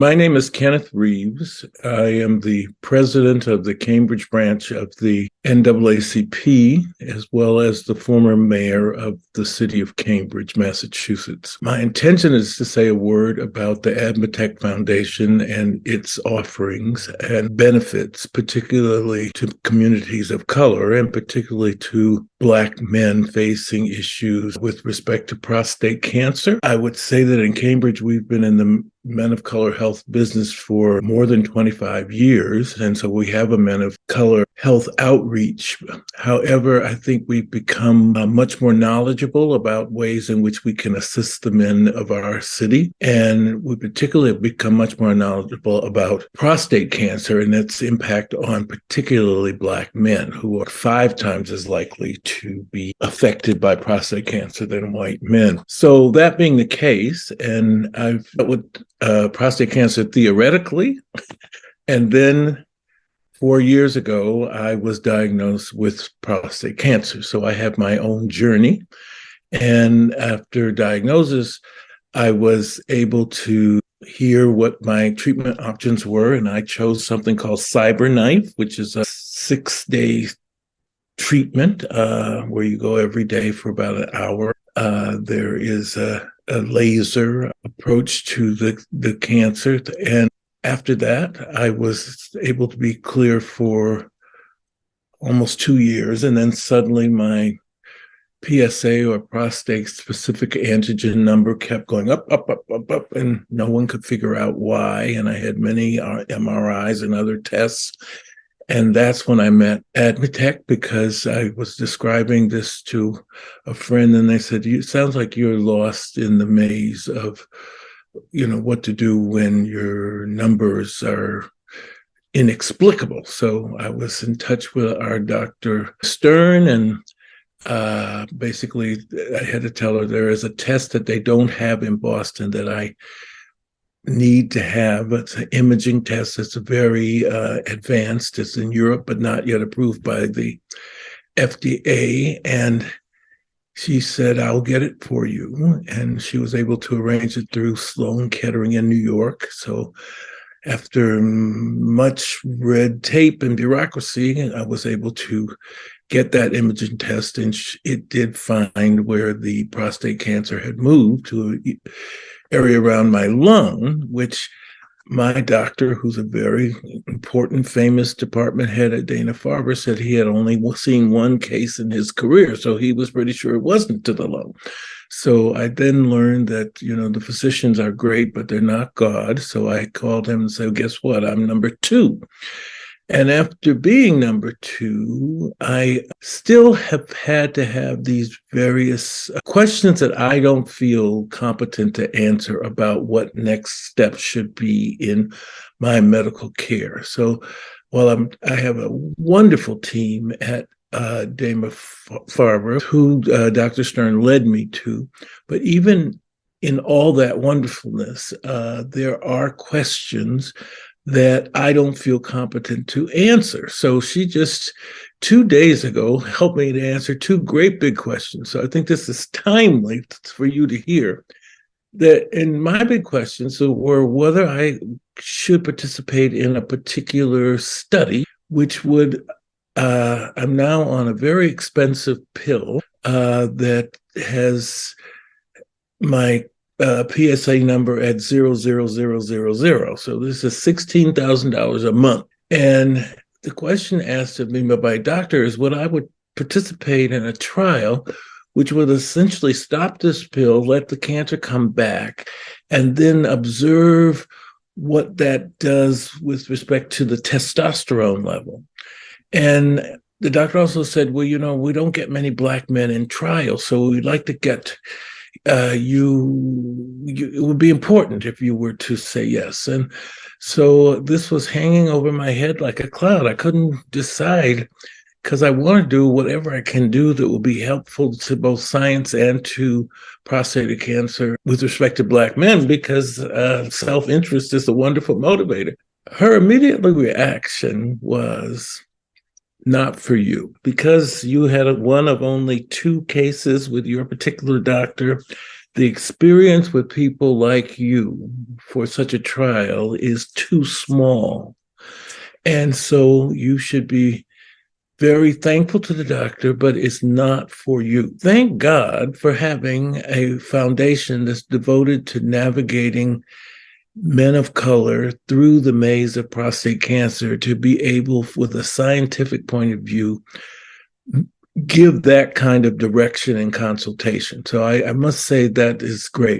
My name is Kenneth Reeves. I am the president of the Cambridge branch of the NAACP, as well as the former mayor of the city of Cambridge, Massachusetts. My intention is to say a word about the AdMeTech Foundation and its offerings and benefits, particularly to communities of color and particularly to Black men facing issues with respect to prostate cancer. I would say that in Cambridge, we've been in the men of color health business for more than 25 years. And so we have a men of color health outreach. However, I think we've become much more knowledgeable about ways in which we can assist the men of our city. And we particularly have become much more knowledgeable about prostate cancer and its impact on particularly Black men, who are 5 times as likely to be affected by prostate cancer than white men. So that being the case, and I've dealt with prostate cancer theoretically, and then 4 years ago, I was diagnosed with prostate cancer. So I have my own journey. And after diagnosis, I was able to hear what my treatment options were. And I chose something called CyberKnife, which is a 6-day treatment where you go every day for about an hour. There is a laser approach to the cancer. And after that, I was able to be clear for almost 2 years. And then suddenly my PSA, or prostate specific antigen number, kept going up, and no one could figure out why. And I had many MRIs and other tests. And that's when I met AdMeTech, because I was describing this to a friend, and they said, "It sounds like you're lost in the maze of what to do when your numbers are inexplicable." So I was in touch with our Dr. Stern, and basically I had to tell her there is a test that they don't have in Boston that I need to have. It's an imaging test. It's very advanced. It's in Europe, but not yet approved by the FDA. And she said, "I'll get it for you." And she was able to arrange it through Sloan Kettering in New York. So after much red tape and bureaucracy, I was able to get that imaging test, and it did find where the prostate cancer had moved to an area around my lung, which my doctor, who's a very important, famous department head at Dana-Farber, said he had only seen one case in his career, so he was pretty sure it wasn't to the lung. So I then learned that, the physicians are great, but they're not God. So I called him and said, "Guess what? I'm number 2. And after being number 2, I still have had to have these various questions that I don't feel competent to answer about what next steps should be in my medical care. So while I have a wonderful team at Dana-Farber, who Dr. Stern led me to, but even in all that wonderfulness, there are questions that I don't feel competent to answer. So she just 2 days ago helped me to answer 2 great big questions. So I think this is timely for you to hear that. In my big questions were whether I should participate in a particular study, which would, I'm now on a very expensive pill that has my PSA number at 00000. So this is $16,000 a month. And the question asked of me by my doctor is would I would participate in a trial which would essentially stop this pill, let the cancer come back, and then observe what that does with respect to the testosterone level. And the doctor also said, well, we don't get many Black men in trials, so we'd like to get it would be important if you were to say yes. And so this was hanging over my head like a cloud. I couldn't decide, because I want to do whatever I can do that will be helpful to both science and to prostate cancer with respect to Black men, because self-interest is a wonderful motivator. Her immediate reaction was, "Not for you, because you had one of only 2 cases with your particular doctor. The experience with people like you for such a trial is too small. And so you should be very thankful to the doctor, but it's not for you. Thank God for having a foundation that's devoted to navigating men of color through the maze of prostate cancer to be able, with a scientific point of view, give that kind of direction and consultation. So I must say that is great.